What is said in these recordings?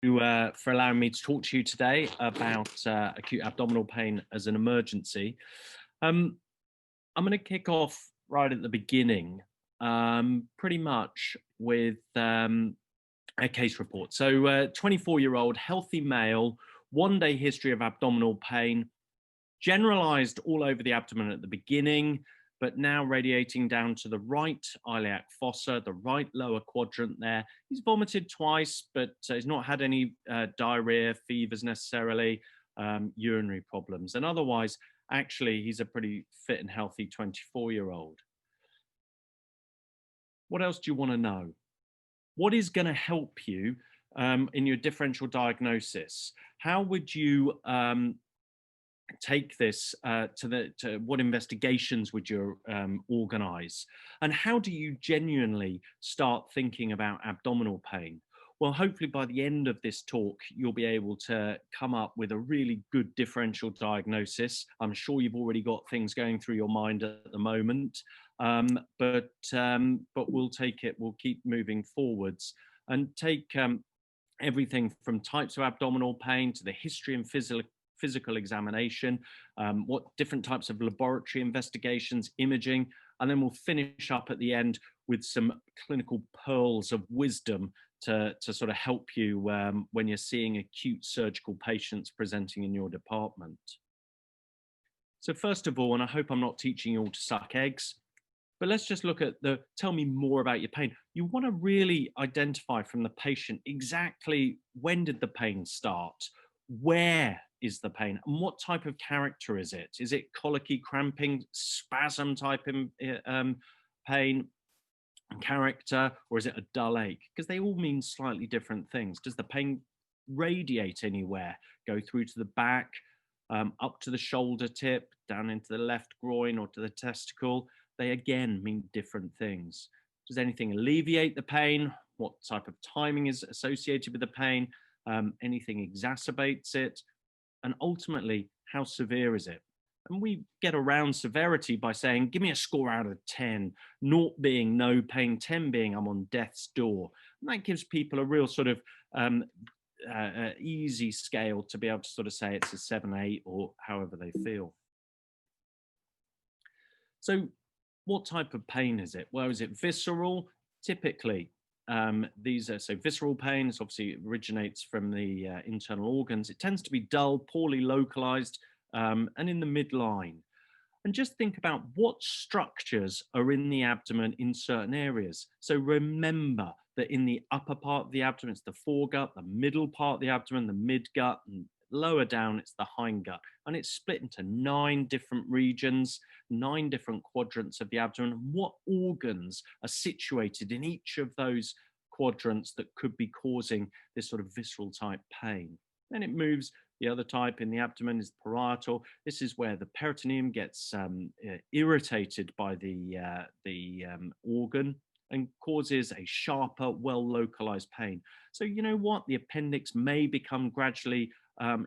For allowing me to talk to you today about acute abdominal pain as an emergency. I'm going to kick off right at the beginning, pretty much with a case report. So, 24-year-old healthy male, 1-day history of abdominal pain, generalized all over the abdomen at the beginning, but now radiating down to the right iliac fossa, the right lower quadrant there. He's vomited twice, but he's not had any diarrhea, fevers necessarily, urinary problems. And otherwise, actually, he's a pretty fit and healthy 24-year-old. What else do you want to know? What is going to help you in your differential diagnosis? How would you take this to what investigations would you organize, and how do you genuinely start thinking about abdominal pain? Well, hopefully by the end of this talk you'll be able to come up with a really good differential diagnosis. I'm sure you've already got things going through your mind at the moment, but we'll take it, we'll keep moving forwards and take everything from types of abdominal pain to the history and physical examination, what different types of laboratory investigations, imaging, and then we'll finish up at the end with some clinical pearls of wisdom to sort of help you when you're seeing acute surgical patients presenting in your department. So first of all, and I hope I'm not teaching you all to suck eggs, but let's just look at tell me more about your pain. You want to really identify from the patient exactly when did the pain start, where is the pain, and what type of character is it? Is it colicky, cramping, spasm type pain character, or is it a dull ache? Because they all mean slightly different things. Does the pain radiate anywhere, go through to the back, up to the shoulder tip, down into the left groin or to the testicle? They again mean different things. Does anything alleviate the pain? What type of timing is associated with the pain? Anything exacerbates it? And ultimately, how severe is it? And we get around severity by saying, give me a score out of 10, 0 being no pain, 10 being I'm on death's door. And that gives people a real sort of easy scale to be able to sort of say it's a 7, 8, or however they feel. So what type of pain is it? Well, is it visceral? Typically, these are, so visceral pain is obviously originates from the internal organs. It tends to be dull, poorly localized, and in the midline. And just think about what structures are in the abdomen in certain areas. So remember that in the upper part of the abdomen, it's the foregut, the middle part of the abdomen, the midgut, and lower down, it's the hindgut. And it's split into 9 different regions, 9 different quadrants of the abdomen. What organs are situated in each of those quadrants that could be causing this sort of visceral type pain? Then it moves. The other type in the abdomen is parietal. This is where the peritoneum gets irritated by the organ and causes a sharper, well-localized pain. So you know what? The appendix may become gradually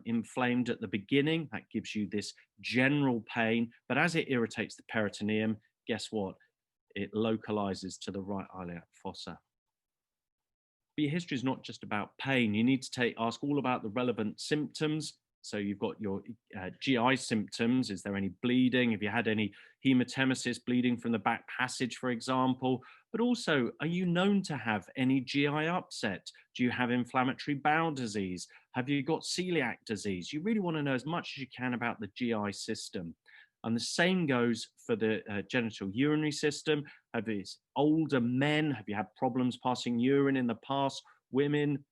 inflamed at the beginning. That gives you this general pain. But as it irritates the peritoneum, guess what? It localizes to the right iliac fossa. But your history is not just about pain. You need to ask all about the relevant symptoms. So you've got your GI symptoms. Is there any bleeding? Have you had any hematemesis, bleeding from the back passage, for example? But also, are you known to have any GI upset? Do you have inflammatory bowel disease? Have you got celiac disease? You really want to know as much as you can about the GI system. And the same goes for the genital urinary system. Have these older men, have you had problems passing urine in the past? Women,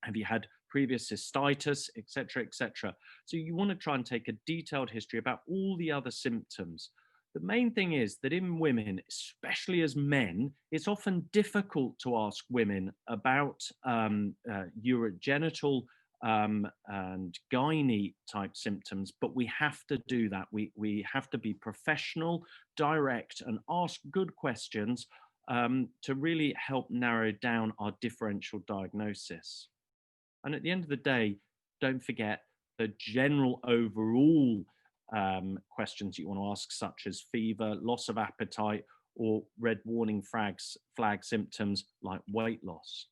have you had previous cystitis, etc., etc.? So you want to try and take a detailed history about all the other symptoms. The main thing is that in women, especially as men, it's often difficult to ask women about urogenital and gynae type symptoms, but we have to do that. We have to be professional, direct, and ask good questions to really help narrow down our differential diagnosis. And at the end of the day, don't forget the general overall questions you want to ask, such as fever, loss of appetite, or red warning flag symptoms like weight loss.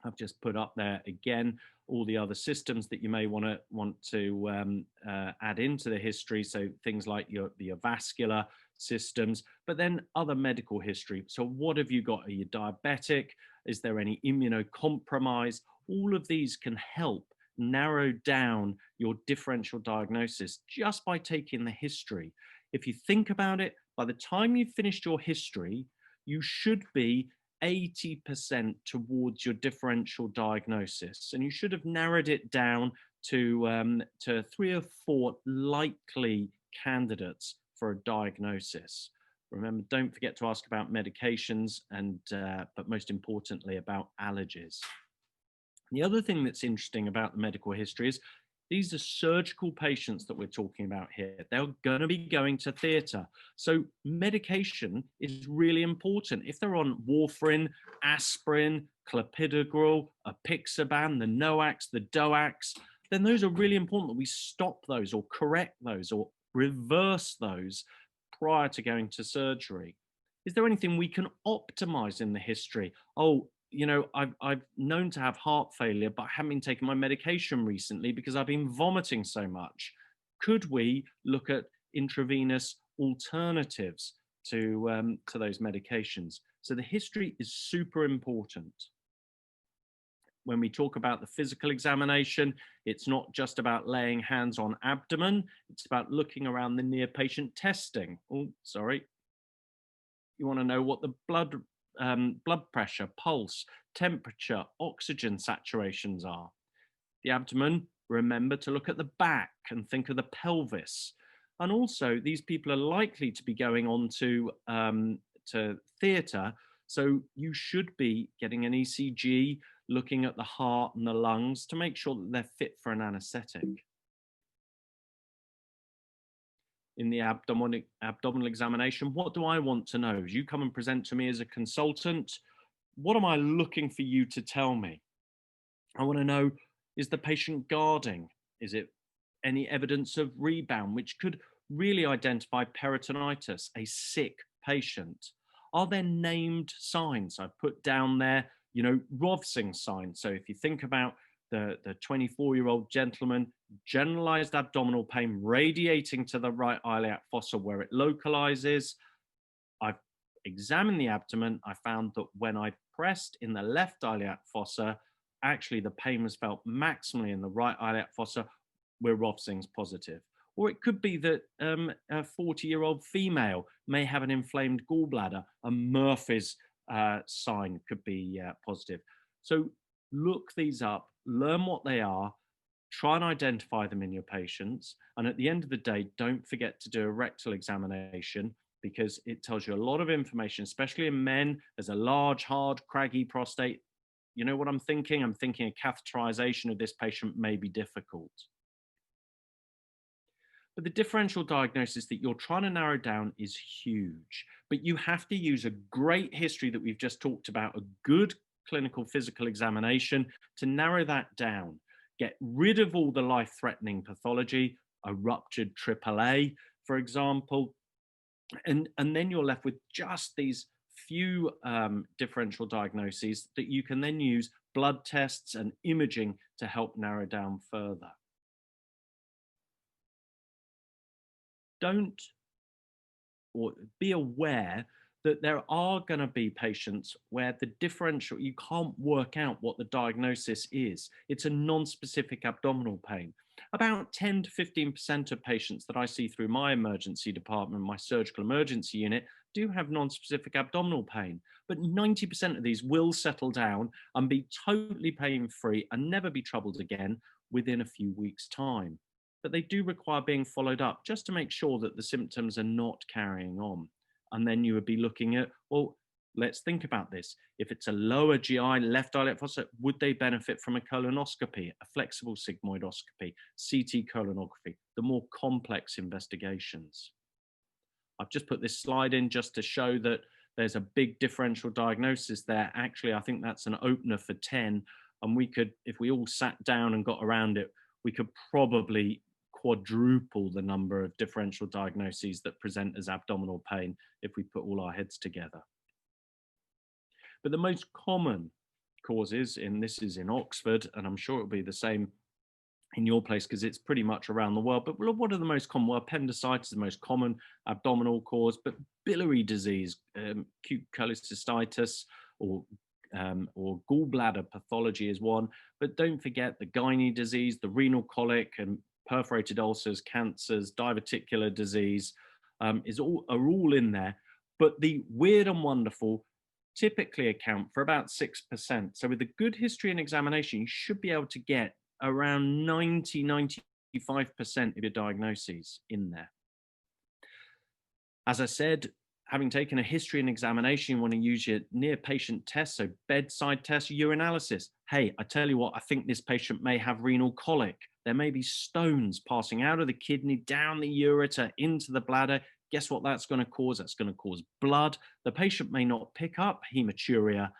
I've just put up there again all the other systems that you may want to add into the history. So things like your vascular systems, but then other medical history. So what have you got? Are you diabetic? Is there any immunocompromise? All of these can help narrow down your differential diagnosis just by taking the history. If you think about it, by the time you've finished your history, you should be 80% towards your differential diagnosis. And you should have narrowed it down to 3 or 4 likely candidates for a diagnosis. Remember, don't forget to ask about medications and, but most importantly, about allergies. The other thing that's interesting about the medical history is these are surgical patients that we're talking about here. They're going to be going to theatre. So medication is really important. If they're on warfarin, aspirin, clopidogrel, apixaban, the NOACs, the DOACs, then those are really important that we stop those or correct those or reverse those prior to going to surgery. Is there anything we can optimize in the history? Oh, you know, I've known to have heart failure, but I haven't been taking my medication recently because I've been vomiting so much. Could we look at intravenous alternatives to those medications? So the history is super important. When we talk about the physical examination, it's not just about laying hands on abdomen, it's about looking around the near patient testing. Oh, sorry. You want to know what the blood pressure, pulse, temperature, oxygen saturations are. The abdomen, remember to look at the back and think of the pelvis. And also, these people are likely to be going on to theatre, so you should be getting an ECG, looking at the heart and the lungs to make sure that they're fit for an anaesthetic. In the abdominal examination, what do I want to know? As you come and present to me as a consultant, what am I looking for you to tell me? I want to know, is the patient guarding? Is it any evidence of rebound, which could really identify peritonitis, a sick patient? Are there named signs? I've put down there, you know, Rovsing signs. So if you think about the 24-year-old gentleman, generalized abdominal pain radiating to the right iliac fossa where it localizes. I've examined the abdomen. I found that when I pressed in the left iliac fossa, actually the pain was felt maximally in the right iliac fossa where Rovsing's positive. Or it could be that a 40-year-old female may have an inflamed gallbladder. A Murphy's sign could be positive. So look these up, learn what they are, try and identify them in your patients. And at the end of the day, don't forget to do a rectal examination because it tells you a lot of information, especially in men. There's a large, hard, craggy prostate. You know what I'm thinking? I'm thinking a catheterization of this patient may be difficult. But the differential diagnosis that you're trying to narrow down is huge. But you have to use a great history that we've just talked about, a good clinical physical examination to narrow that down. Get rid of all the life-threatening pathology, a ruptured AAA, for example, and then you're left with just these few differential diagnoses that you can then use blood tests and imaging to help narrow down further. Don't, or be aware that there are going to be patients where the differential, you can't work out what the diagnosis is. It's a non-specific abdominal pain. About 10 to 15% of patients that I see through my emergency department, my surgical emergency unit, do have non-specific abdominal pain. But 90% of these will settle down and be totally pain-free and never be troubled again within a few weeks' time. But they do require being followed up just to make sure that the symptoms are not carrying on. And then you would be looking at, well, let's think about this. If it's a lower GI, left iliac fossa, would they benefit from a colonoscopy, a flexible sigmoidoscopy, CT colonography, the more complex investigations? I've just put this slide in just to show that there's a big differential diagnosis there. Actually, I think that's an opener for 10. And we could, if we all sat down and got around it, we could probably quadruple the number of differential diagnoses that present as abdominal pain if we put all our heads together. But the most common causes, and this is in Oxford, and I'm sure it'll be the same in your place because it's pretty much around the world. But what are the most common? Well, appendicitis is the most common abdominal cause, but biliary disease, acute cholecystitis, or gallbladder pathology is one. But don't forget the gynae disease, the renal colic, and perforated ulcers, cancers, diverticular disease are all in there. But the weird and wonderful typically account for about 6%. So with a good history and examination, you should be able to get around 95% of your diagnoses in there. As I said, having taken a history and examination, you want to use your near patient test, so bedside test, urinalysis. Hey, I tell you what, I think this patient may have renal colic. There may be stones passing out of the kidney, down the ureter, into the bladder. Guess what that's going to cause? That's going to cause blood. The patient may not pick up hematuria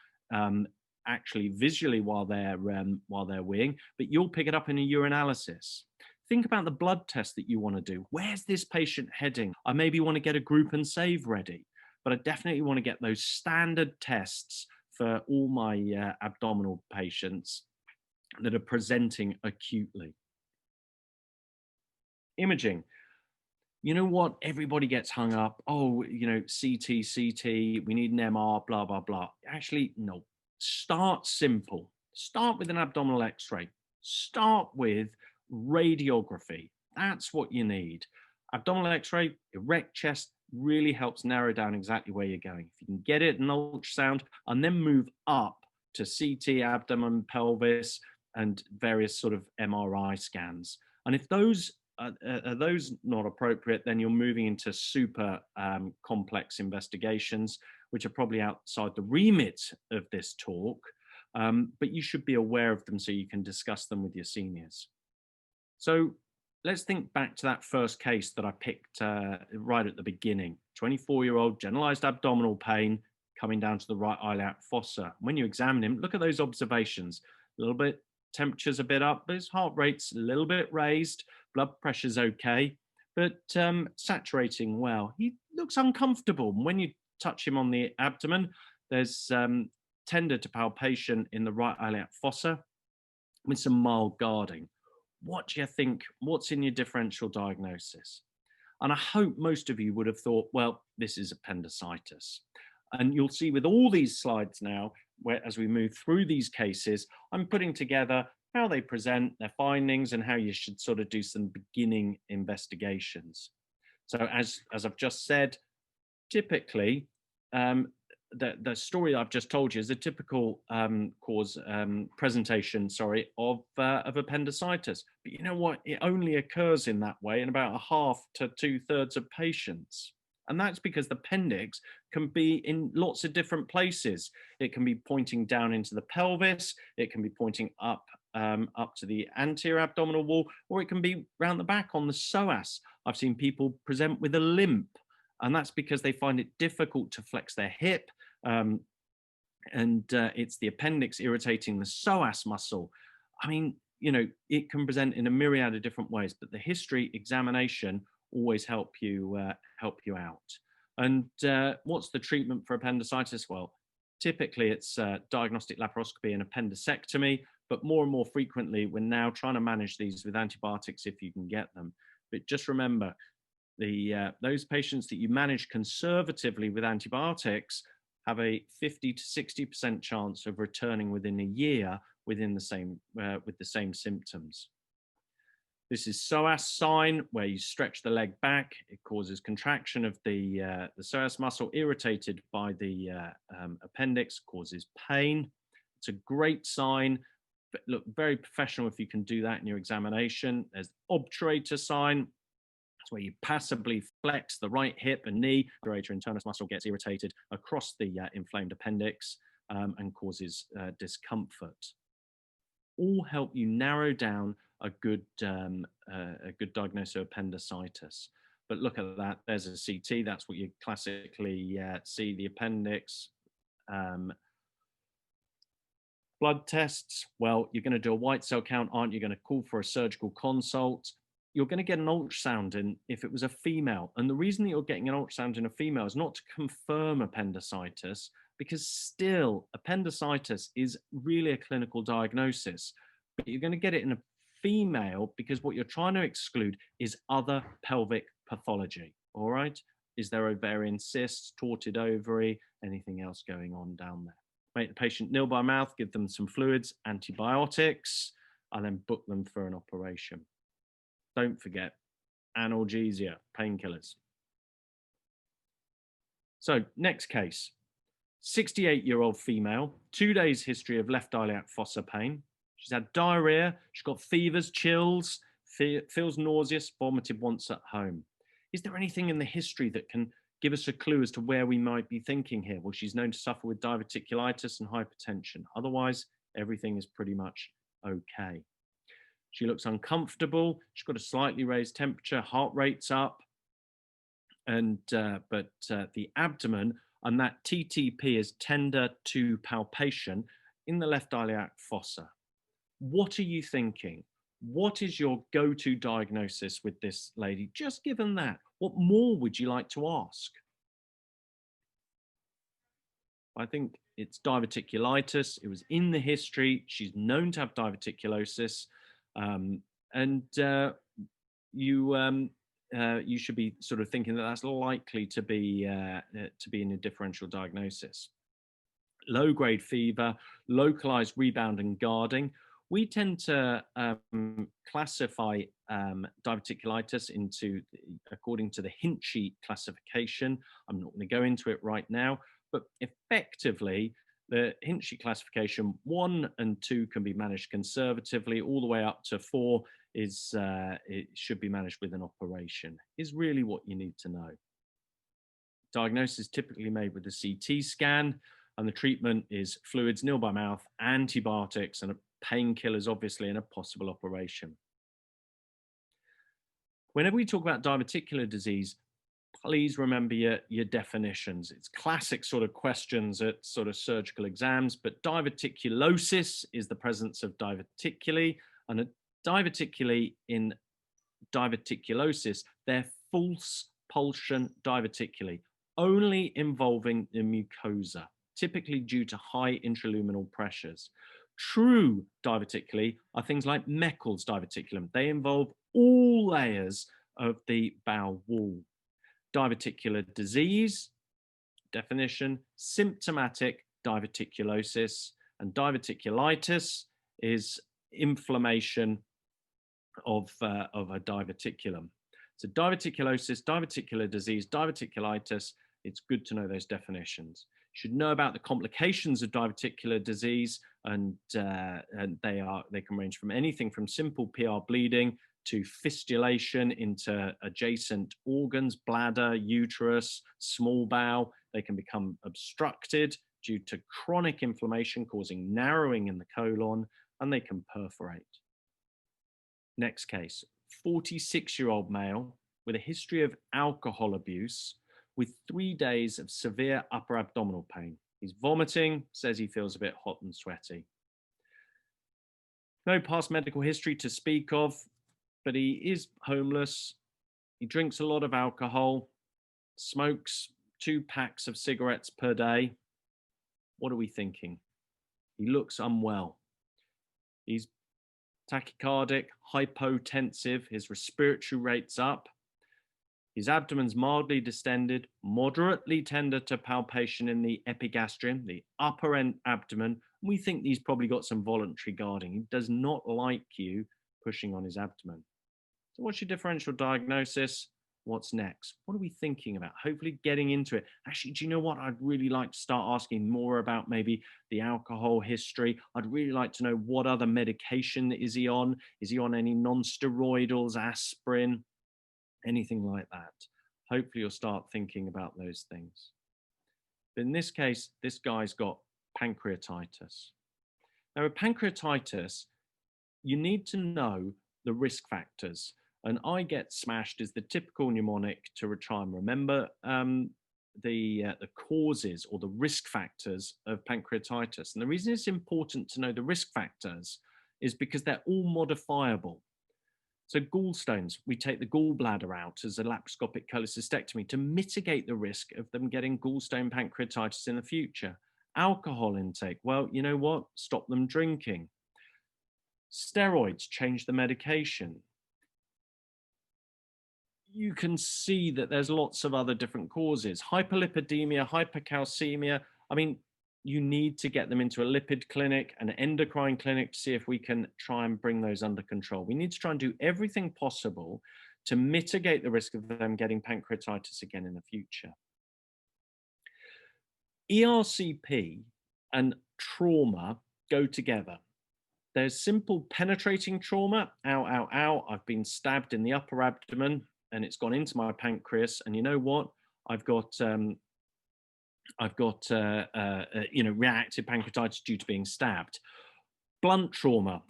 actually visually while they're weeing, but you'll pick it up in a urinalysis. Think about the blood test that you want to do. Where's this patient heading? I maybe want to get a group and save ready, but I definitely want to get those standard tests for all my abdominal patients that are presenting acutely. Imaging. You know what? Everybody gets hung up. Oh, CT, we need an MR, blah, blah, blah. Actually, no. Start simple. Start with an abdominal x-ray. Start with radiography. That's what you need. Abdominal x-ray, erect chest really helps narrow down exactly where you're going. If you can get it an ultrasound and then move up to CT, abdomen, pelvis, and various sort of MRI scans. And if those are those not appropriate, then you're moving into super complex investigations, which are probably outside the remit of this talk, but you should be aware of them so you can discuss them with your seniors. So let's think back to that first case that I picked right at the beginning. 24-year-old generalized abdominal pain coming down to the right iliac fossa. When you examine him, look at those observations. A little bit, temperature's a bit up, but his heart rate's a little bit raised, blood pressure's okay, but saturating well. He looks uncomfortable. When you touch him on the abdomen, there's tender to palpation in the right iliac fossa with some mild guarding. What do you think? What's in your differential diagnosis? And I hope most of you would have thought, well, this is appendicitis. And you'll see with all these slides now, where as we move through these cases, I'm putting together how they present, their findings, and how you should sort of do some beginning investigations. So as I've just said, typically, the story I've just told you is a typical presentation, of appendicitis. But you know what? It only occurs in that way in about 1/2 to 2/3 of patients. And that's because the appendix can be in lots of different places. It can be pointing down into the pelvis. It can be pointing up to the anterior abdominal wall, or it can be round the back on the psoas. I've seen people present with a limp, and that's because they find it difficult to flex their hip. It's the appendix irritating the psoas muscle. I mean, it can present in a myriad of different ways, but the history examination always help you out. And what's the treatment for appendicitis? Well, typically it's diagnostic laparoscopy and appendicectomy, but more and more frequently, we're now trying to manage these with antibiotics if you can get them. But just remember, those patients that you manage conservatively with antibiotics have a 50 to 60% chance of returning within a year with the same symptoms. This is psoas sign, where you stretch the leg back. It causes contraction of the psoas muscle irritated by the appendix, causes pain. It's a great sign. But look very professional if you can do that in your examination. There's obturator sign. That's where you passively flex the right hip and knee. The obturator internus muscle gets irritated across the inflamed appendix and causes discomfort. All help you narrow down a good diagnosis of appendicitis. But look at that. There's a CT. That's what you classically see, the appendix. Blood tests, well, you're going to do a white cell count, aren't you? Going to call for a surgical consult. You're going to get an ultrasound in if it was a female. And the reason that you're getting an ultrasound in a female is not to confirm appendicitis, because still appendicitis is really a clinical diagnosis, but you're going to get it in a female because what you're trying to exclude is other pelvic pathology. All right. Is there ovarian cysts, torted ovary, anything else going on down there? Make the patient nil by mouth, give them some fluids, antibiotics, and then book them for an operation. Don't forget analgesia, painkillers. So next case, 68-year-old female, 2 days history of left iliac fossa pain. She's had diarrhea, she's got fevers, chills, feels nauseous, vomited once at home. Is there anything in the history that can give us a clue as to where we might be thinking here? Well, she's known to suffer with diverticulitis and hypertension. Otherwise, everything is pretty much okay. She looks uncomfortable. She's got a slightly raised temperature, heart rate's up, and but the abdomen and that TTP is tender to palpation in the left iliac fossa. What are you thinking? What is your go-to diagnosis with this lady? Just given that, what more would you like to ask? I think it's diverticulitis. It was in the history. She's known to have diverticulosis, and you should be sort of thinking that that's likely to be in a differential diagnosis. Low-grade fever, localized rebound and guarding. We tend to classify diverticulitis according to the Hinchey classification. I'm not going to go into it right now, but effectively, the Hinchey classification 1 and 2 can be managed conservatively, all the way up to 4 it should be managed with an operation, is really what you need to know. Diagnosis is typically made with a CT scan, and the treatment is fluids, nil by mouth, antibiotics, and painkillers, obviously, and a possible operation. Whenever we talk about diverticular disease, please remember your definitions. It's classic sort of questions at sort of surgical exams, but diverticulosis is the presence of diverticulae, and a diverticulae in diverticulosis, they're false pulsion diverticulae, only involving the mucosa, typically due to high intraluminal pressures. True diverticulae are things like Meckel's diverticulum. They involve all layers of the bowel wall. Diverticular disease, definition, symptomatic diverticulosis, and diverticulitis is inflammation of a diverticulum. So diverticulosis, diverticular disease, diverticulitis, it's good to know those definitions. You should know about the complications of diverticular disease, and they can range from anything from simple PR bleeding to fistulation into adjacent organs, bladder, uterus, small bowel. They can become obstructed due to chronic inflammation causing narrowing in the colon, and they can perforate. Next case, 46-year-old male with a history of alcohol abuse with 3 days of severe upper abdominal pain. He's vomiting, says he feels a bit hot and sweaty. No past medical history to speak of, but he is homeless. He drinks a lot of alcohol, smokes 2 packs of cigarettes per day. What are we thinking? He looks unwell. He's tachycardic, hypotensive, his respiratory rate's up. His abdomen's mildly distended, moderately tender to palpation in the epigastrium, the upper end abdomen. We think he's probably got some voluntary guarding. He does not like you pushing on his abdomen. So what's your differential diagnosis? What's next? What are we thinking about? Hopefully getting into it. Actually, do you know what? I'd really like to start asking more about maybe the alcohol history. I'd really like to know what other medication is he on? Is he on any non-steroidals, aspirin, anything like that? Hopefully you'll start thinking about those things. But in this case, this guy's got pancreatitis. Now with pancreatitis, you need to know the risk factors. And I get smashed is the typical mnemonic to try and remember the causes or the risk factors of pancreatitis. And the reason it's important to know the risk factors is because they're all modifiable. So gallstones, we take the gallbladder out as a laparoscopic cholecystectomy to mitigate the risk of them getting gallstone pancreatitis in the future. Alcohol intake, well, you know what? Stop them drinking. Steroids, change the medication. You can see that there's lots of other different causes. Hyperlipidemia, hypercalcemia. I mean, you need to get them into a lipid clinic, an endocrine clinic, to see if we can try and bring those under control. We need to try and do everything possible to mitigate the risk of them getting pancreatitis again in the future. ERCP and trauma go together. There's simple penetrating trauma, ow, ow, ow, I've been stabbed in the upper abdomen and it's gone into my pancreas, and you know what? I've got reactive pancreatitis due to being stabbed. Blunt trauma,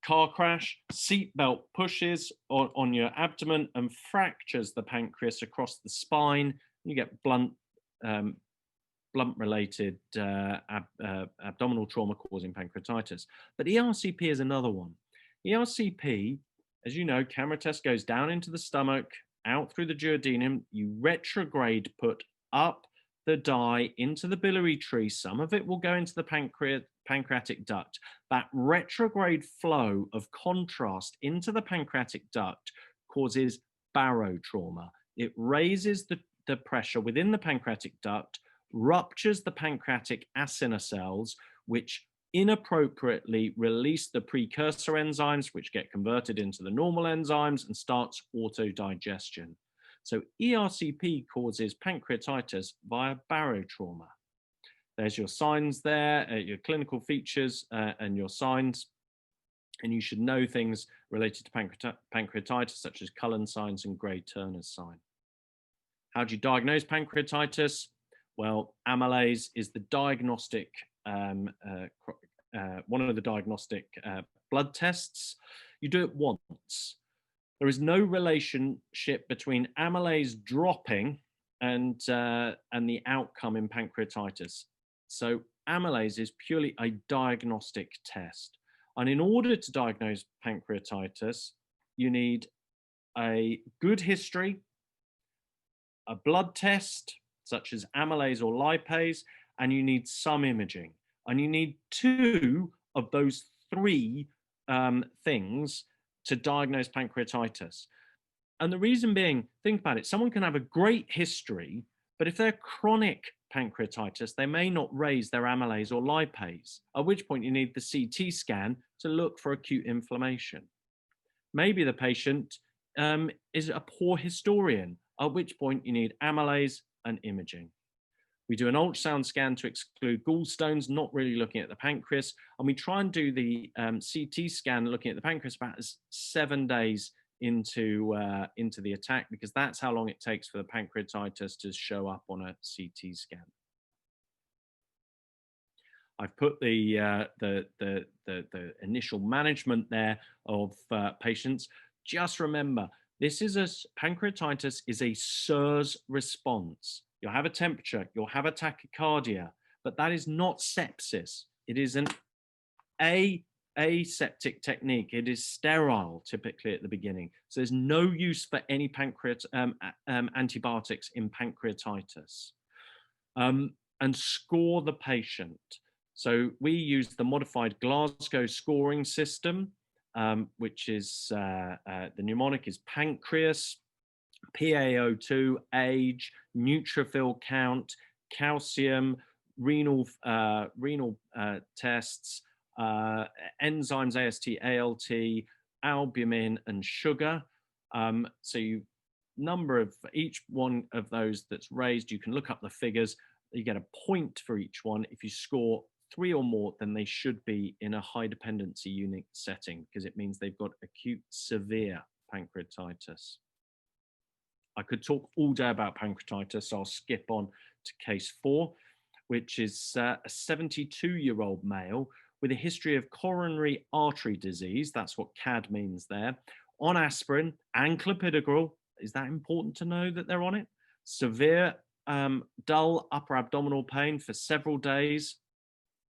car crash, seatbelt pushes on your abdomen and fractures the pancreas across the spine. You get blunt-related abdominal trauma causing pancreatitis. But ERCP is another one. ERCP, as you know, camera test goes down into the stomach, out through the duodenum, you retrograde, put up the dye into the biliary tree. Some of it will go into the pancreatic duct. That retrograde flow of contrast into the pancreatic duct causes barotrauma. It raises the pressure within the pancreatic duct, ruptures the pancreatic acinar cells, which inappropriately release the precursor enzymes, which get converted into the normal enzymes and starts autodigestion. So ERCP causes pancreatitis via barotrauma. There's your signs there, your clinical features and your signs. And you should know things related to pancreatitis, such as Cullen signs and Gray-Turner's sign. How do you diagnose pancreatitis? Well, amylase is the diagnostic, one of the diagnostic blood tests. You do it once. There is no relationship between amylase dropping and the outcome in pancreatitis. So amylase is purely a diagnostic test. And in order to diagnose pancreatitis, you need a good history, a blood test, such as amylase or lipase, and you need some imaging. And you need 2 of those 3 things to diagnose pancreatitis. And the reason being, think about it, someone can have a great history, but if they're chronic pancreatitis, they may not raise their amylase or lipase, at which point you need the CT scan to look for acute inflammation. Maybe the patient is a poor historian, at which point you need amylase and imaging. We do an ultrasound scan to exclude gallstones, not really looking at the pancreas, and we try and do the CT scan looking at the pancreas about 7 days into the attack, because that's how long it takes for the pancreatitis to show up on a CT scan. I've put the initial management there of patients. Just remember, pancreatitis is a SIRS response. You'll have a temperature, you'll have a tachycardia, but that is not sepsis. It is an aseptic technique. It is sterile typically at the beginning. So there's no use for any antibiotics in pancreatitis. And score the patient. So we use the modified Glasgow scoring system, which is the mnemonic is pancreas, PaO2, age, neutrophil count, calcium, renal tests, enzymes, AST, ALT, albumin, and sugar. So you number of each one of those that's raised, you can look up the figures. You get a point for each one. If you score 3 or more, then they should be in a high dependency unit setting, because it means they've got acute severe pancreatitis. I could talk all day about pancreatitis, so I'll skip on to case 4, which is a 72-year-old male with a history of coronary artery disease. That's what CAD means there. On aspirin and clopidogrel. Is that important to know that they're on it? Severe dull upper abdominal pain for several days,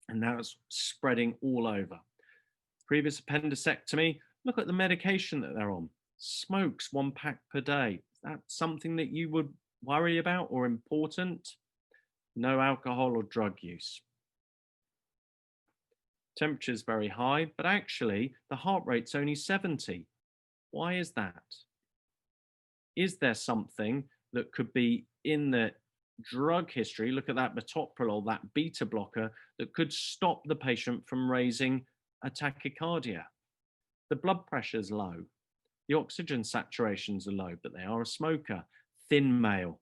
and now it's spreading all over. Previous appendicectomy. Look at the medication that they're on. Smokes 1 pack per day. Is that something that you would worry about or important? No alcohol or drug use. Temperature's very high, but actually the heart rate's only 70. Why is that? Is there something that could be in the drug history? Look at that metoprolol, that beta blocker, that could stop the patient from raising a tachycardia. The blood pressure's low. The oxygen saturations are low, but they are a smoker. Thin male,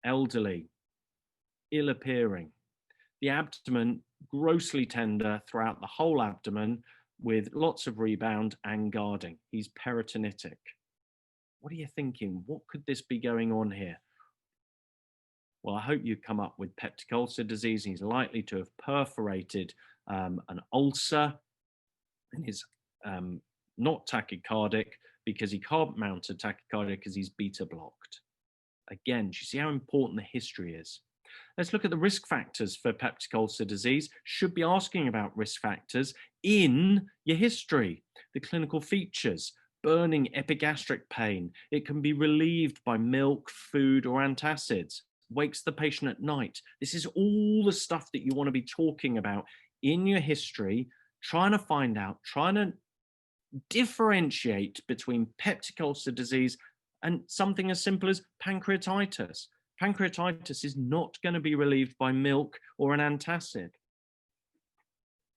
elderly, ill appearing. The abdomen grossly tender throughout the whole abdomen with lots of rebound and guarding. He's peritonitic. What are you thinking? What could this be going on here? Well, I hope you come up with peptic ulcer disease. He's likely to have perforated an ulcer and is not tachycardic because he can't mount a tachycardia because he's beta blocked. Again, do you see how important the history is? Let's look at the risk factors for peptic ulcer disease. Should be asking about risk factors in your history. The clinical features: burning epigastric pain. It can be relieved by milk, food, or antacids. Wakes the patient at night. This is all the stuff that you want to be talking about in your history, trying to find out, trying to differentiate between peptic ulcer disease and something as simple as pancreatitis. Pancreatitis is not going to be relieved by milk or an antacid.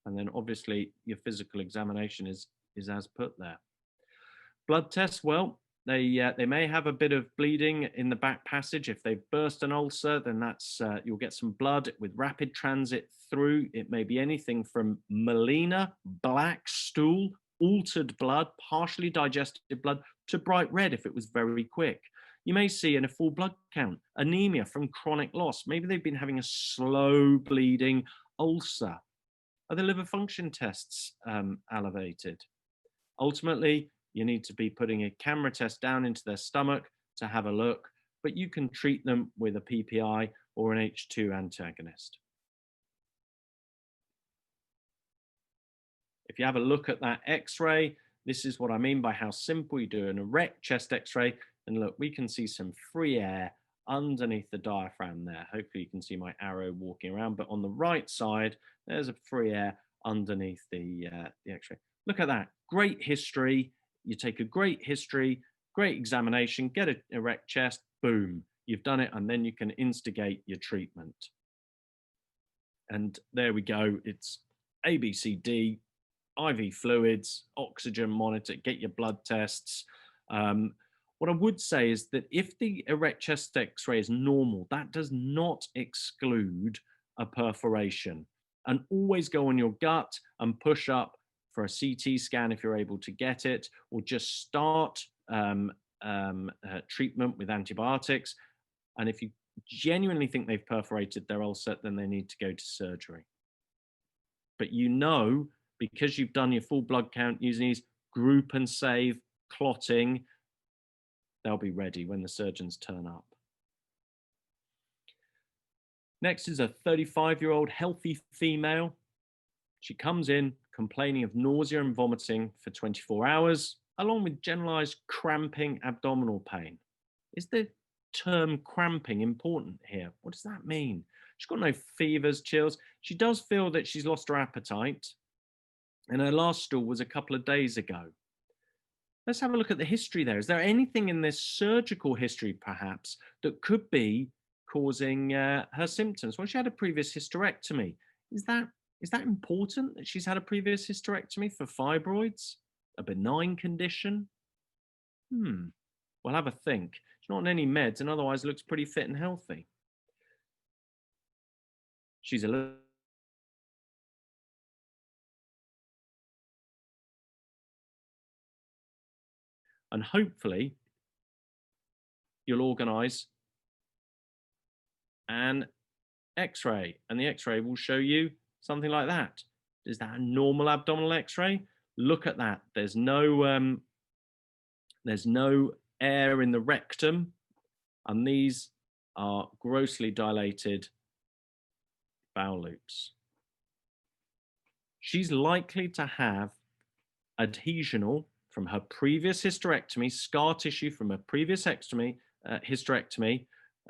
And then obviously your physical examination is as put there. Blood tests, well, they may have a bit of bleeding in the back passage. If they've burst an ulcer, then that's you'll get some blood with rapid transit through. It may be anything from melena, black stool, altered blood, partially digested blood, to bright red if it was very quick. You may see in a full blood count anemia from chronic loss. Maybe they've been having a slow bleeding ulcer. Are the liver function tests elevated? Ultimately, you need to be putting a camera test down into their stomach to have a look, but you can treat them with a PPI or an H2 antagonist. If you have a look at that X-ray, this is what I mean by how simple you do an erect chest X-ray. And look, we can see some free air underneath the diaphragm there. Hopefully you can see my arrow walking around, but on the right side, there's a free air underneath the X-ray. Look at that, great history. You take a great history, great examination, get an erect chest, boom, you've done it, and then you can instigate your treatment. And there we go, it's ABCD, IV fluids, oxygen monitor, get your blood tests. What I would say is that if the erect chest X-ray is normal, that does not exclude a perforation. And always go on your gut and push up for a CT scan if you're able to get it, or just start treatment with antibiotics. And if you genuinely think they've perforated their ulcer, then they need to go to surgery. But you know, because you've done your full blood count using these group and save, clotting, they'll be ready when the surgeons turn up. Next is a 35-year-old healthy female. She comes in complaining of nausea and vomiting for 24 hours, along with generalized cramping abdominal pain. Is the term cramping important here? What does that mean? She's got no fevers, chills. She does feel that she's lost her appetite, and her last stool was a couple of days ago. Let's have a look at the history there. Is there anything in this surgical history, perhaps, that could be causing her symptoms? Well, she had a previous hysterectomy. Is that important that she's had a previous hysterectomy for fibroids, a benign condition? We'll have a think. She's not on any meds and otherwise looks pretty fit and healthy. She's a and hopefully you'll organize an X-ray, and the X-ray will show you something like that. Is that a normal abdominal X-ray? Look at that. There's no air in the rectum, and these are grossly dilated bowel loops. She's likely to have adhesional from her previous hysterectomy, scar tissue from her previous hysterectomy,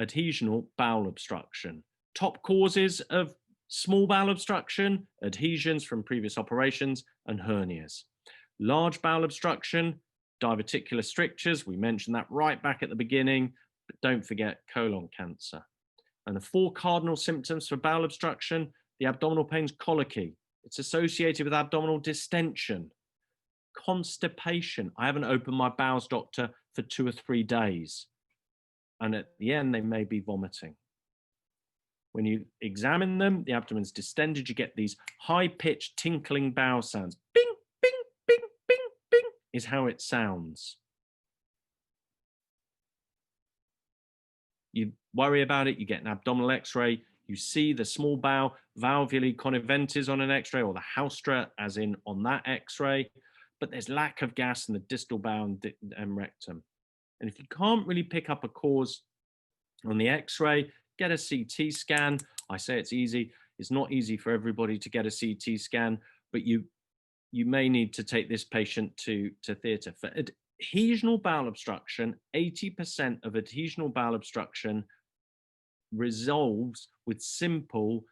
adhesional bowel obstruction. Top causes of Small bowel obstruction, adhesions from previous operations, and hernias. Large bowel obstruction, diverticular strictures, we mentioned that right back at the beginning, but don't forget colon cancer. And the 4 cardinal symptoms for bowel obstruction, the abdominal pain's colicky. It's associated with abdominal distension, constipation. I haven't opened my bowels, doctor, for 2 or 3 days. And at the end, they may be vomiting. When you examine them, the abdomen's distended, you get these high-pitched tinkling bowel sounds. Bing, bing, bing, bing, bing is how it sounds. You worry about it, you get an abdominal x-ray, you see the small bowel valvulae conniventis on an x-ray, or the haustra as in on that x-ray, but there's lack of gas in the distal bowel and rectum. And if you can't really pick up a cause on the x-ray, get a CT scan. I say it's easy. It's not easy for everybody to get a CT scan, but you may need to take this patient to theatre. For adhesional bowel obstruction, 80% of adhesional bowel obstruction resolves with simple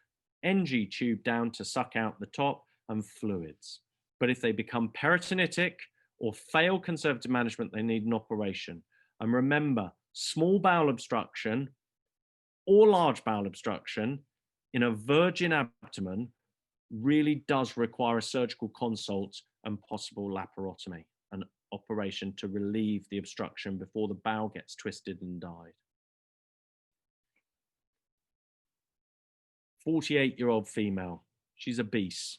NG tube down to suck out the top and fluids. But if they become peritonitic or fail conservative management, they need an operation. And remember, small bowel obstruction or large bowel obstruction in a virgin abdomen really does require a surgical consult and possible laparotomy, an operation to relieve the obstruction before the bowel gets twisted and died. 48-year-old female, she's obese.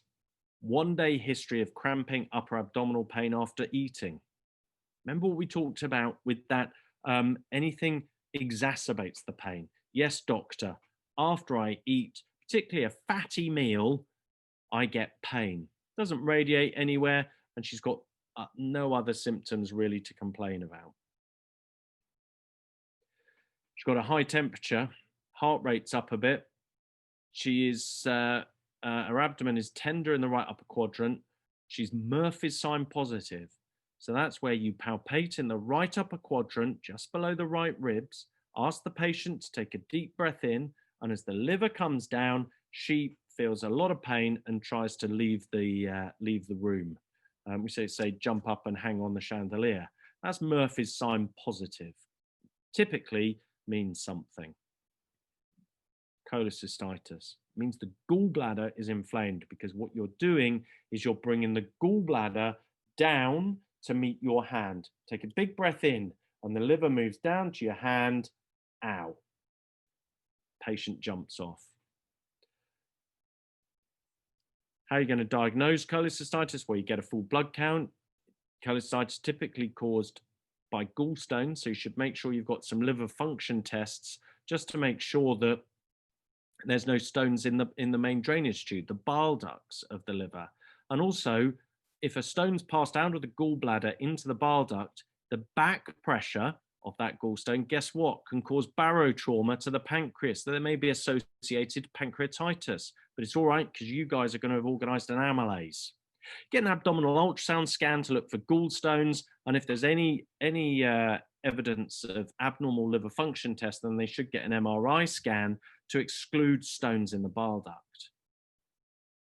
1-day history of cramping, upper abdominal pain after eating. Remember what we talked about with that, anything exacerbates the pain. Yes, doctor, after I eat, particularly a fatty meal, I get pain. Doesn't radiate anywhere, and she's got no other symptoms really to complain about. She's got a high temperature, heart rate's up a bit. She is, her abdomen is tender in the right upper quadrant. She's Murphy's sign positive. So that's where you palpate in the right upper quadrant, just below the right ribs. Ask the patient to take a deep breath in, and as the liver comes down, she feels a lot of pain and tries to leave the room. We say jump up and hang on the chandelier. That's Murphy's sign positive. Typically means something. Cholecystitis means the gallbladder is inflamed, because what you're doing is you're bringing the gallbladder down to meet your hand. Take a big breath in, and the liver moves down to your hand. Ow. Patient jumps off. How are you going to diagnose cholecystitis? Well, you get a full blood count. Cholecystitis typically caused by gallstones, so you should make sure you've got some liver function tests just to make sure that there's no stones in the main drainage tube, the bile ducts of the liver. And also, if a stone's passed out of the gallbladder into the bile duct, the back pressure of that gallstone, guess what, can cause barotrauma to the pancreas. So there may be associated pancreatitis, but it's all right because you guys are going to have organized an amylase. Get an abdominal ultrasound scan to look for gallstones, and if there's any evidence of abnormal liver function test, then they should get an MRI scan to exclude stones in the bile duct.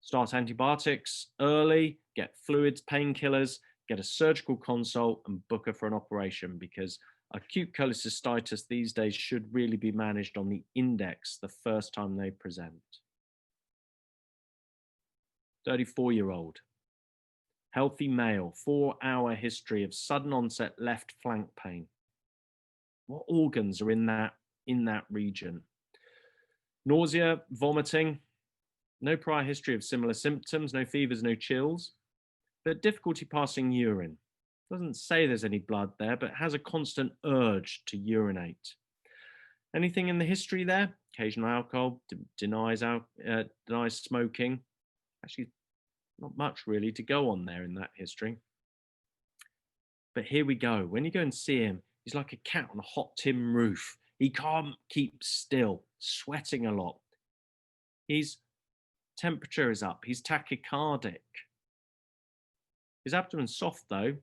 Start antibiotics early, get fluids, painkillers, get a surgical consult, and book her for an operation, because acute cholecystitis these days should really be managed on the index the first time they present. 34-year-old, healthy male, 4-hour history of sudden onset left flank pain. What organs are in that region? Nausea, vomiting, no prior history of similar symptoms, no fevers, no chills, but difficulty passing urine. Doesn't say there's any blood there, but has a constant urge to urinate. Anything in the history there? Occasional alcohol, denies smoking. Actually, not much really to go on there in that history. But here we go. When you go and see him, he's like a cat on a hot tin roof. He can't keep still, sweating a lot. His temperature is up. He's tachycardic. His abdomen's soft though,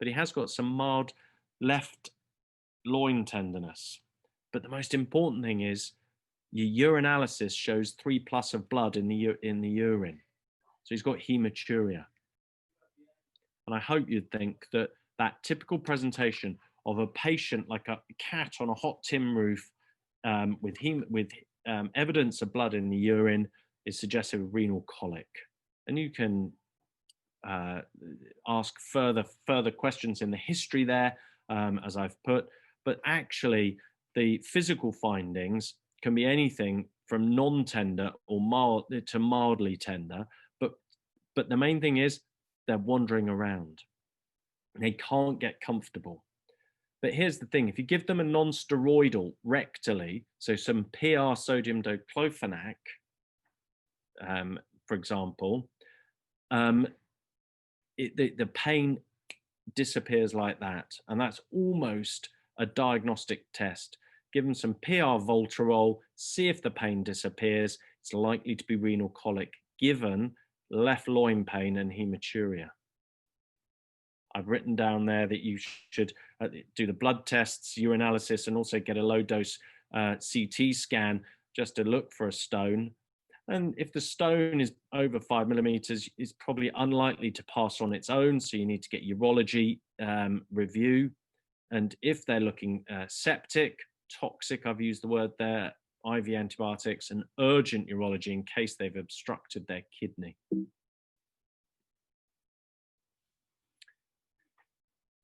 but he has got some mild left loin tenderness. But the most important thing is Your urinalysis shows 3+ of blood in the urine. So he's got hematuria. And I hope you'd think that that typical presentation of a patient like a cat on a hot tin roof with evidence of blood in the urine is suggestive of renal colic. And you can ask further questions in the history there, as I've put, but actually the physical findings can be anything from non-tender or mild to mildly tender, but the main thing is they're wandering around. They can't get comfortable. But here's the thing, if you give them a non-steroidal rectally, so some PR sodium diclofenac, for example, the pain disappears like that. And that's almost a diagnostic test. Give them some PR Voltarol, see if the pain disappears. It's likely to be renal colic, given left loin pain and hematuria. I've written down there that you should do the blood tests, urinalysis, and also get a low dose CT scan just to look for a stone. And if the stone is over 5 millimeters, it's probably unlikely to pass on its own. So you need to get urology review. And if they're looking septic, toxic, I've used the word there, IV antibiotics, and urgent urology in case they've obstructed their kidney.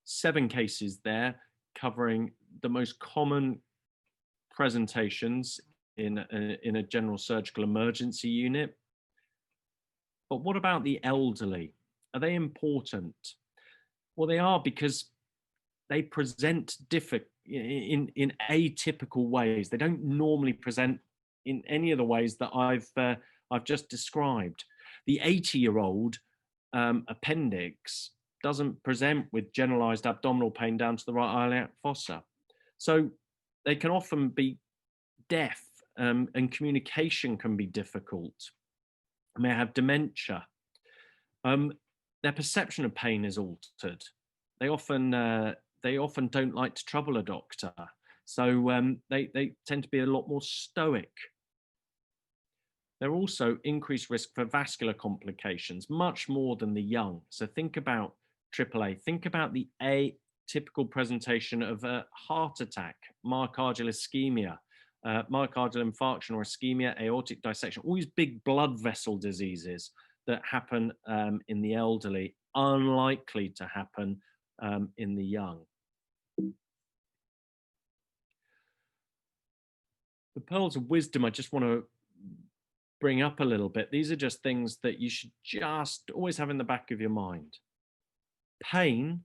7 cases there covering the most common presentations in a general surgical emergency unit. But what about the elderly? Are they important? Well, they are, because they present in atypical ways. They don't normally present in any of the ways that I've just described. The 80-year-old appendix doesn't present with generalized abdominal pain down to the right iliac fossa. So they can often be deaf, and communication can be difficult. They may have dementia. Their perception of pain is altered. They often don't like to trouble a doctor. So they tend to be a lot more stoic. They're also increased risk for vascular complications, much more than the young. So think about AAA. Think about the atypical presentation of a heart attack, myocardial ischemia, myocardial infarction or ischemia, aortic dissection, all these big blood vessel diseases that happen in the elderly, unlikely to happen in the young. The pearls of wisdom I just want to bring up a little bit. These are just things that you should just always have in the back of your mind. Pain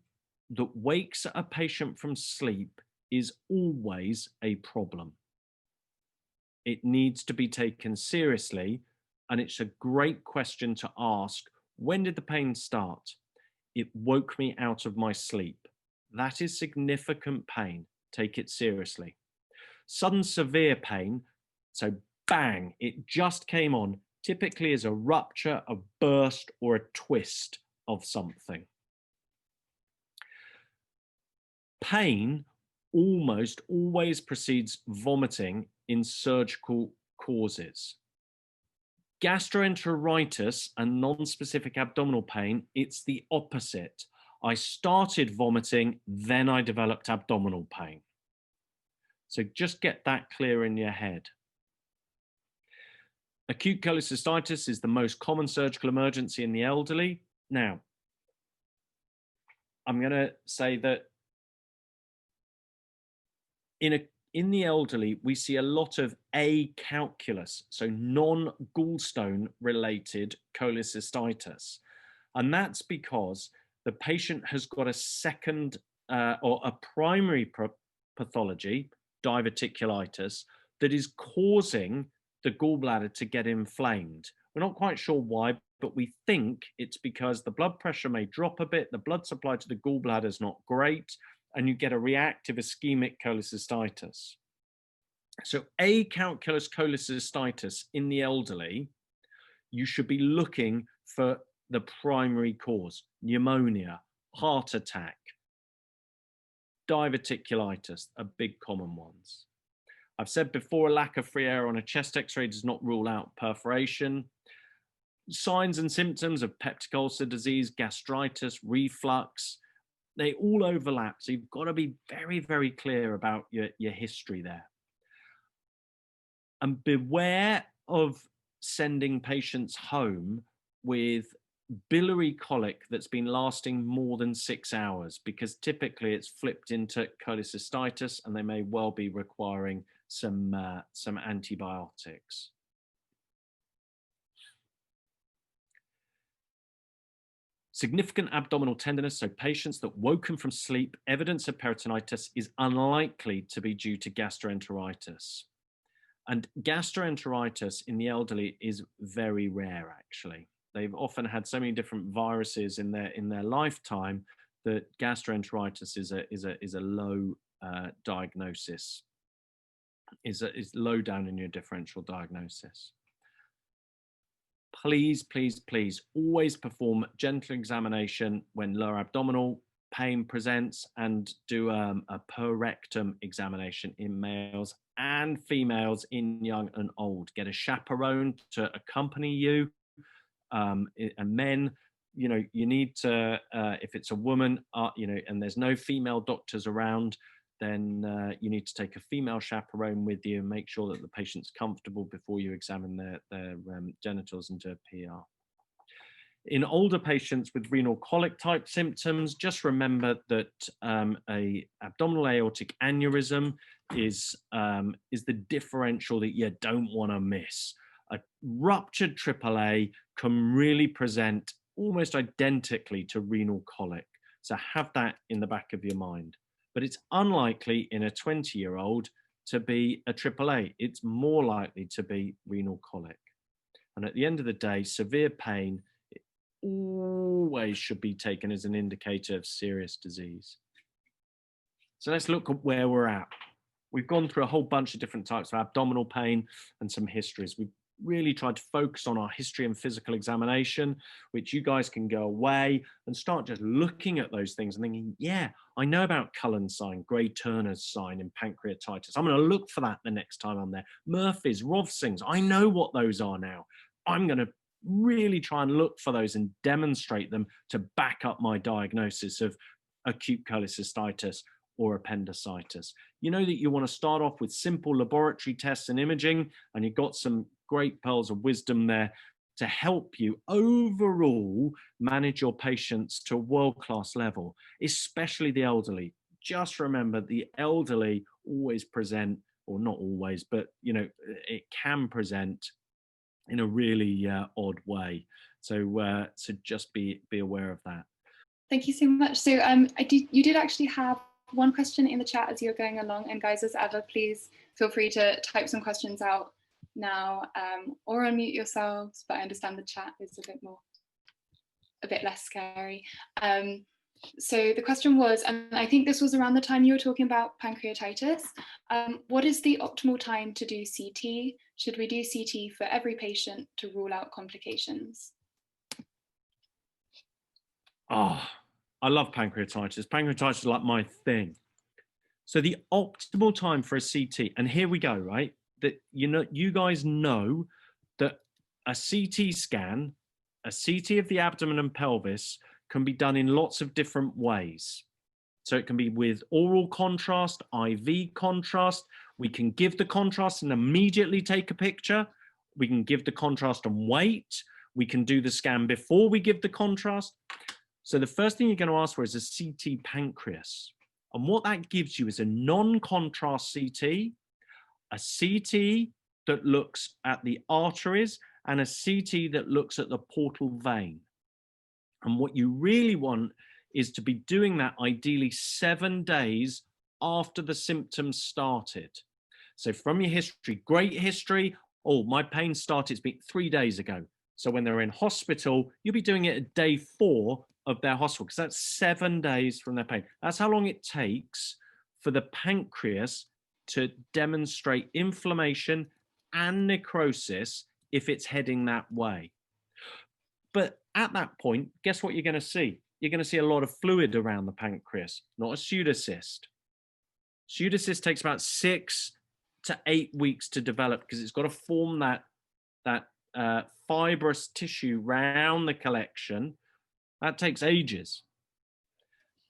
that wakes a patient from sleep is always a problem. It needs to be taken seriously, and it's a great question to ask. When did the pain start? It woke me out of my sleep. That is significant pain. Take it seriously. Sudden severe pain, so bang, it just came on, typically is a rupture, a burst, or a twist of something. Pain almost always precedes vomiting in surgical causes. Gastroenteritis and non-specific abdominal pain, it's the opposite. I started vomiting, then I developed abdominal pain. So just get that clear in your head. Acute cholecystitis is the most common surgical emergency in the elderly. Now, I'm going to say that in the elderly, we see a lot of acalculous, so non-gallstone related cholecystitis. And that's because the patient has got a second or a primary pathology, diverticulitis, that is causing the gallbladder to get inflamed. We're not quite sure why, but we think it's because the blood pressure may drop a bit, the blood supply to the gallbladder is not great, and you get a reactive ischemic cholecystitis. So acalculous cholecystitis in the elderly, you should be looking for the primary cause: pneumonia, heart attack, diverticulitis are big common ones. I've said before, a lack of free air on a chest x-ray does not rule out perforation. Signs and symptoms of peptic ulcer disease, gastritis, reflux, they all overlap. So you've got to be very, very clear about your history there. And beware of sending patients home with biliary colic that's been lasting more than 6 hours, because typically it's flipped into cholecystitis and they may well be requiring some antibiotics. Significant abdominal tenderness, so patients that woken from sleep, evidence of peritonitis is unlikely to be due to gastroenteritis. And gastroenteritis in the elderly is very rare, actually. They've often had so many different viruses in their lifetime that gastroenteritis is a low diagnosis, is low down in your differential diagnosis. Please, please, please always perform gentle examination when lower abdominal pain presents, and do a per rectum examination in males and females, in young and old. Get a chaperone to accompany you. And men, you know, you need to, if it's a woman, you know, and there's no female doctors around, then you need to take a female chaperone with you and make sure that the patient's comfortable before you examine their genitals and do a PR. In older patients with renal colic type symptoms, just remember that a abdominal aortic aneurysm is the differential that you don't want to miss. A ruptured AAA can really present almost identically to renal colic. So have that in the back of your mind. But it's unlikely in a 20-year-old to be a AAA. It's more likely to be renal colic. And at the end of the day, severe pain always should be taken as an indicator of serious disease. So let's look at where we're at. We've gone through a whole bunch of different types of abdominal pain and some histories. We've really tried to focus on our history and physical examination, which you guys can go away and start just looking at those things and thinking, yeah, I know about Cullen's sign, Gray-Turner's sign in pancreatitis. I'm going to look for that the next time I'm there. Murphy's, Rovsing's, I know what those are now. I'm going to really try and look for those and demonstrate them to back up my diagnosis of acute cholecystitis or appendicitis. You know that you want to start off with simple laboratory tests and imaging, and you've got some great pearls of wisdom there to help you overall manage your patients to a world-class level, especially the elderly. Just remember, the elderly always present, or not always, but you know, it can present in a really odd way. So just be aware of that. Thank you so much. So you did actually have one question in the chat as you're going along, and guys, as ever, please feel free to type some questions out now, or unmute yourselves, but I understand the chat is a bit less scary. So the question was, and I think this was around the time you were talking about pancreatitis, what is the optimal time to do CT? Should we do CT for every patient to rule out complications? Oh, I love pancreatitis. Pancreatitis is like my thing. So the optimal time for a CT, and here we go, right? That, you know, you guys know that a CT scan, a CT of the abdomen and pelvis, can be done in lots of different ways. So it can be with oral contrast, IV contrast. We can give the contrast and immediately take a picture. We can give the contrast and wait. We can do the scan before we give the contrast. So the first thing you're going to ask for is a CT pancreas. And what that gives you is a non-contrast CT, a CT that looks at the arteries, and a CT that looks at the portal vein. And what you really want is to be doing that ideally 7 days after the symptoms started. So from your history, great history, oh, my pain started 3 days ago. So when they're in hospital, you'll be doing it at day 4 of their hospital, because that's 7 days from their pain. That's how long it takes for the pancreas to demonstrate inflammation and necrosis if it's heading that way. But at that point, guess what you're going to see? You're going to see a lot of fluid around the pancreas, not a pseudocyst. Pseudocyst takes about 6 to 8 weeks to develop, because it's got to form that fibrous tissue round the collection. That takes ages.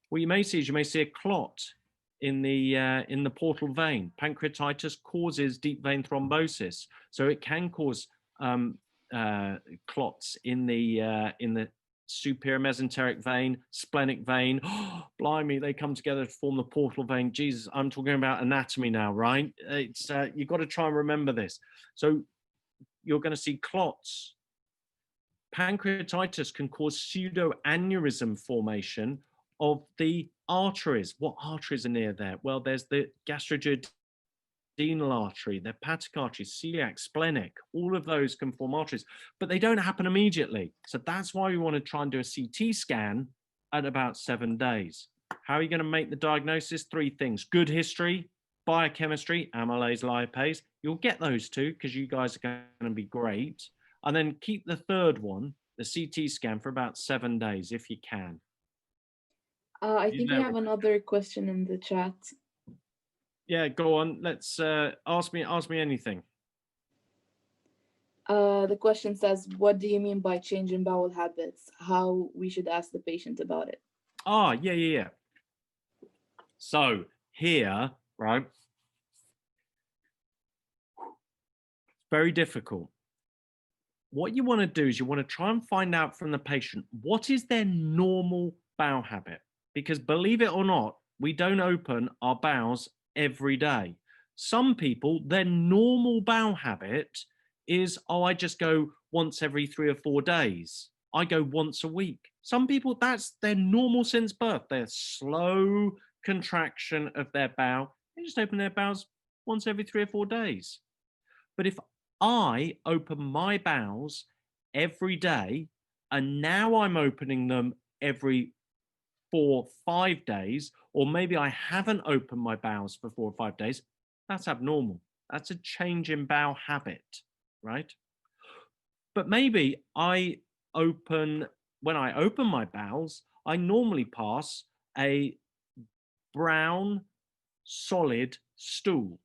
What you may see is a clot in the portal vein. Pancreatitis causes deep vein thrombosis, so it can cause clots in the superior mesenteric vein, splenic vein. Oh, blimey, they come together to form the portal vein. Jesus, I'm talking about anatomy now, right? It's you've got to try and remember this. So you're going to see clots. Pancreatitis can cause pseudoaneurysm formation of the arteries. What arteries are near there? Well, there's the gastroduodenal artery, the hepatic artery, celiac, splenic, all of those can form arteries, but they don't happen immediately. So that's why we want to try and do a CT scan at about 7 days. How are you going to make the diagnosis? 3 things: good history, biochemistry, amylase, lipase. You'll get those 2 because you guys are going to be great. And then keep the 3rd one, the CT scan, for about 7 days if you can. I think we have another question in the chat. Yeah, go on. Let's ask me anything. The question says, what do you mean by change in bowel habits? How we should ask the patient about it? Yeah. So here, right, it's very difficult. What you want to do is you want to try and find out from the patient, what is their normal bowel habit? Because believe it or not, we don't open our bowels every day. Some people, their normal bowel habit is, I just go once every 3 or 4 days. I go once a week. Some people, that's their normal since birth. Their slow contraction of their bowel. They just open their bowels once every 3 or 4 days. But if I open my bowels every day, and now I'm opening them every 4 or 5 days, or maybe I haven't opened my bowels for 4 or 5 days, that's abnormal. That's a change in bowel habit, right? But maybe when I open my bowels, I normally pass a brown, solid stool.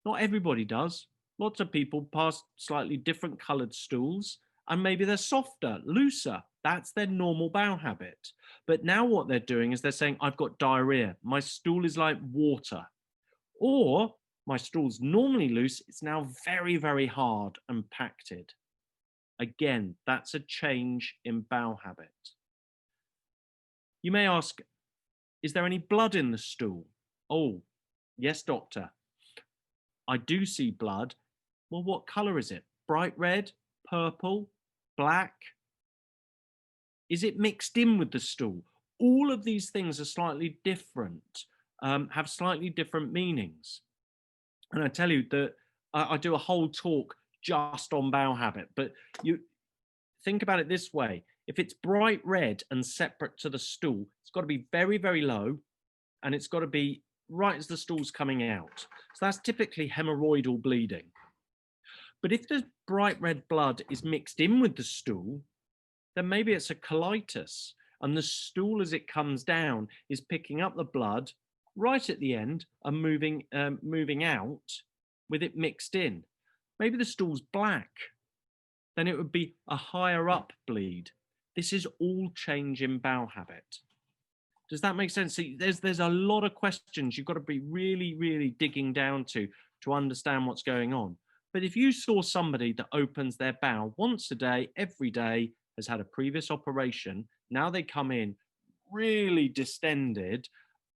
Not everybody does. Lots of people pass slightly different colored stools, and maybe they're softer, looser. That's their normal bowel habit. But now what they're doing is they're saying, I've got diarrhea. My stool is like water. Or my stool's normally loose. It's now very, very hard and pacted. Again, that's a change in bowel habit. You may ask, is there any blood in the stool? Oh, yes, doctor. I do see blood. Well, what color is it? Bright red, purple, black? Is it mixed in with the stool? All of these things are slightly different, have slightly different meanings. And I tell you that I do a whole talk just on bowel habit, but you think about it this way. If it's bright red and separate to the stool, it's got to be very, very low, and it's got to be right as the stool's coming out. So that's typically hemorrhoidal bleeding. But if the bright red blood is mixed in with the stool, then maybe it's a colitis, and the stool as it comes down is picking up the blood right at the end and moving out with it mixed in. Maybe the stool's black, then it would be a higher up bleed. This is all change in bowel habit. Does that make sense? So there's a lot of questions you've got to be really, really digging down to understand what's going on. But if you saw somebody that opens their bowel once a day, every day, has had a previous operation, now they come in really distended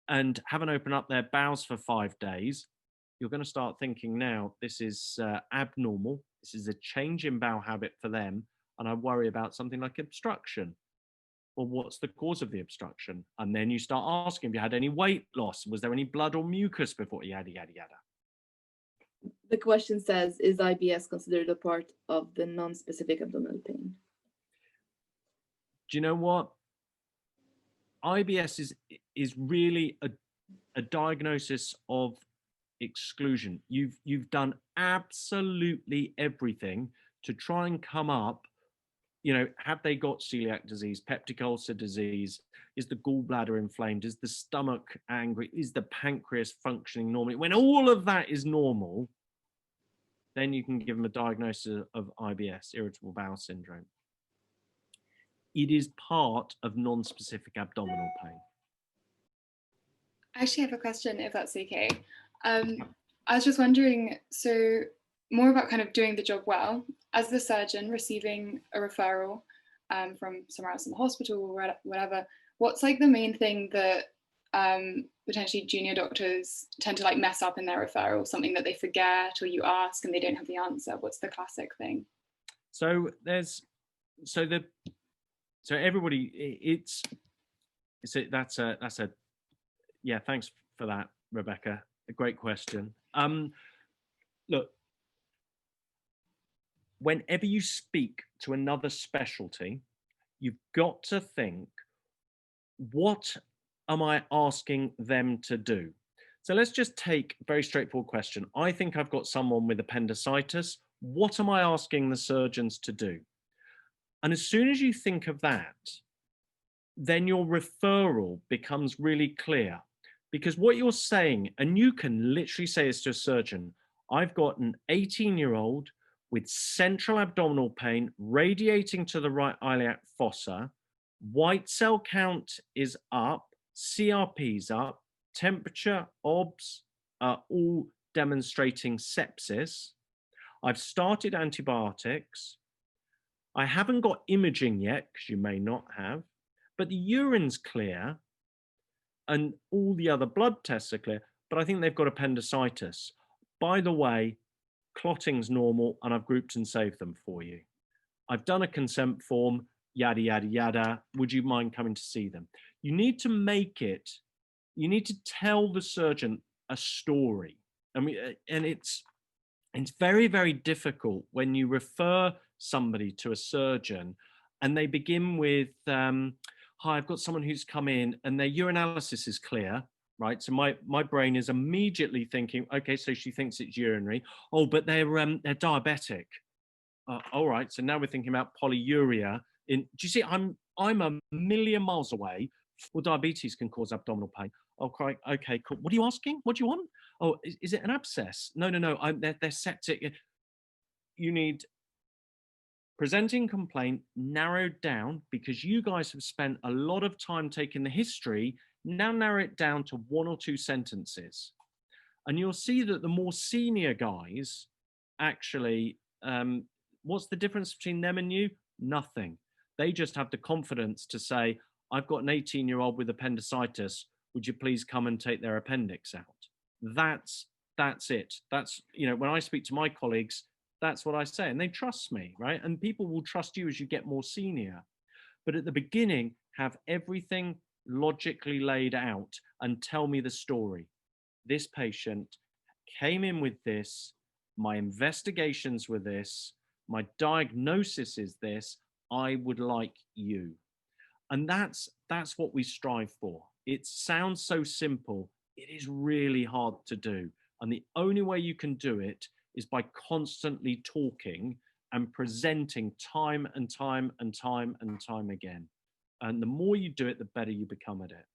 and haven't opened up their bowels for 5 days, you're going to start thinking now, this is abnormal. This is a change in bowel habit for them. And I worry about something like obstruction. Well, what's the cause of the obstruction? And then you start asking, have you had any weight loss? Was there any blood or mucus before? Yada, yada, yada. The question says, is IBS considered a part of the non-specific abdominal pain? Do you know what? IBS is really a diagnosis of exclusion. You've done absolutely everything to try and come up, have they got celiac disease, peptic ulcer disease? Is the gallbladder inflamed? Is the stomach angry? Is the pancreas functioning normally? When all of that is normal, then you can give them a diagnosis of IBS, irritable bowel syndrome. It is part of non-specific abdominal pain. I actually have a question, if that's okay. I was just wondering, so more about kind of doing the job well. As the surgeon receiving a referral from somewhere else in the hospital or whatever, what's like the main thing that potentially junior doctors tend to like mess up in their referral, something that they forget or you ask and they don't have the answer? What's the classic thing? So everybody, yeah, thanks for that, Rebecca. A great question. Look, whenever you speak to another specialty, you've got to think, what am I asking them to do? So let's just take a very straightforward question. I think I've got someone with appendicitis. What am I asking the surgeons to do? And as soon as you think of that, then your referral becomes really clear. Because what you're saying, and you can literally say this to a surgeon, I've got an 18-year-old with central abdominal pain radiating to the right iliac fossa, white cell count is up, CRP's up, temperature, OBS are all demonstrating sepsis. I've started antibiotics. I haven't got imaging yet, because you may not have, but the urine's clear and all the other blood tests are clear, but I think they've got appendicitis. By the way, clotting's normal and I've grouped and saved them for you. I've done a consent form, yada, yada, yada. Would you mind coming to see them? You need to make it, you need to tell the surgeon a story. I mean, and it's very, very difficult when you refer somebody to a surgeon and they begin with, hi, I've got someone who's come in and their urinalysis is clear, right? So my brain is immediately thinking, okay, so she thinks it's urinary. Oh, but they're diabetic. All right, so now we're thinking about polyuria. Do you see, I'm a million miles away. Well, diabetes can cause abdominal pain. Oh, cry. Okay, cool. What are you asking? What do you want? Oh, is it an abscess? No. They're septic. You need presenting complaint narrowed down, because you guys have spent a lot of time taking the history. Now narrow it down to 1 or 2 sentences. And you'll see that the more senior guys actually, what's the difference between them and you? Nothing. They just have the confidence to say, I've got an 18-year-old with appendicitis. Would you please come and take their appendix out? That's it. That's, when I speak to my colleagues, that's what I say, and they trust me, right? And people will trust you as you get more senior. But at the beginning, have everything logically laid out and tell me the story. This patient came in with this, my investigations were this, my diagnosis is this, I would like you. And that's what we strive for. It sounds so simple. It is really hard to do. And the only way you can do it is by constantly talking and presenting time and time and time and time again. And the more you do it, the better you become at it.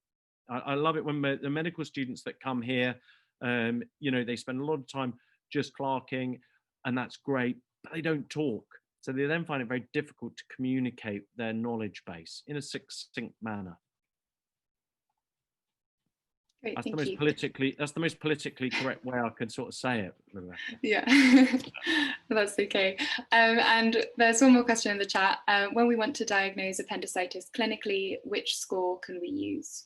I love it when the medical students that come here, they spend a lot of time just clerking, and that's great, but they don't talk. So they then find it very difficult to communicate their knowledge base in a succinct manner. Great, that's the most politically correct way I could sort of say it, Rebecca. Yeah, that's okay. And there's one more question in the chat. When we want to diagnose appendicitis clinically, which score can we use?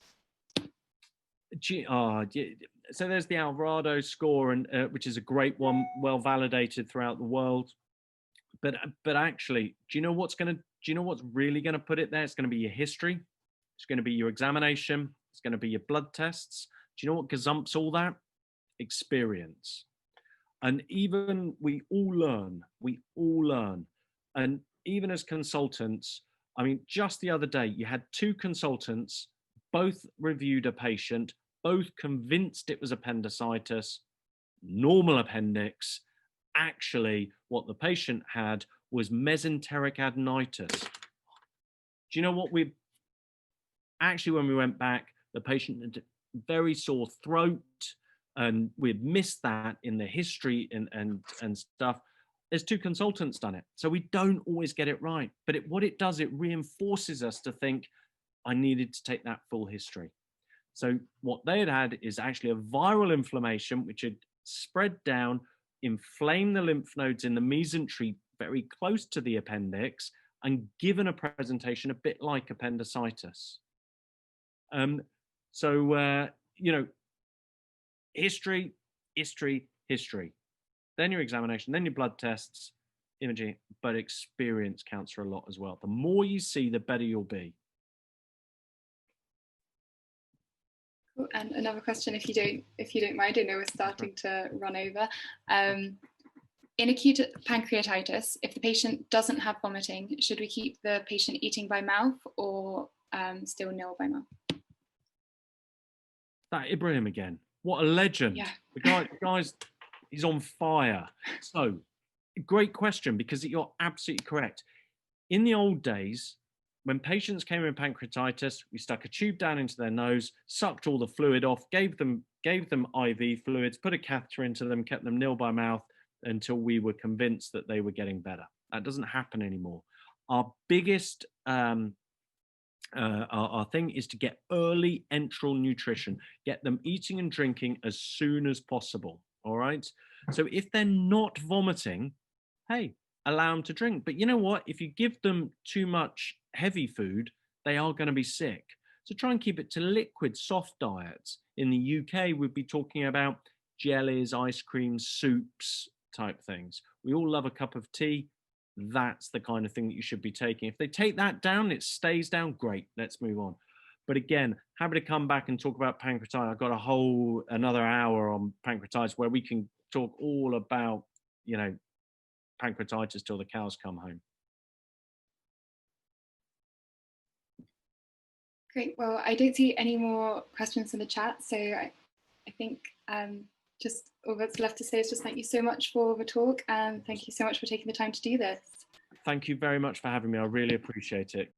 So there's the Alvarado score, and which is a great one, well validated throughout the world. But actually, do you know what's really going to put it there? It's going to be your history. It's going to be your examination. It's going to be your blood tests. Do you know what gazumps all that? Experience. And even we all learn. And even as consultants, I mean, just the other day, you had 2 consultants, both reviewed a patient, both convinced it was appendicitis, normal appendix. Actually, what the patient had was mesenteric adenitis. Do you know what when we went back, the patient had very sore throat, and we'd missed that in the history and stuff. there's 2 consultants done it. So we don't always get it right. But what it does, it reinforces us to think, I needed to take that full history. So what they had is actually a viral inflammation, which had spread down, inflamed the lymph nodes in the mesentery very close to the appendix, and given a presentation a bit like appendicitis. You know, history, then your examination, then your blood tests, imaging, but experience counts for a lot as well. The more you see, the better you'll be. Cool. And another question, if you don't mind, I know we're starting to run over. In acute pancreatitis, if the patient doesn't have vomiting, should we keep the patient eating by mouth or still nil by mouth? That Ibrahim again, what a legend. Yeah. The guy's, he's on fire. So, great question, because you're absolutely correct. In the old days, when patients came in pancreatitis, we stuck a tube down into their nose, sucked all the fluid off, gave them IV fluids, put a catheter into them, kept them nil by mouth until we were convinced that they were getting better. That doesn't happen anymore. Our biggest our thing is to get early enteral nutrition, get them eating and drinking as soon as possible. All right. So if they're not vomiting, hey, allow them to drink. But you know what? If you give them too much heavy food, they are going to be sick. So try and keep it to liquid, soft diets. In the UK, we'd be talking about jellies, ice cream, soups type things. We all love a cup of tea. That's the kind of thing that you should be taking. If they take that down, it stays down, great, let's move on. But again, happy to come back and talk about pancreatitis. I've got another hour on pancreatitis where we can talk all about, you know, pancreatitis till the cows come home. Great. Well, I don't see any more questions in the chat, so I think just all that's left to say is just thank you so much for the talk, and thank you so much for taking the time to do this. Thank you very much for having me. I really appreciate it.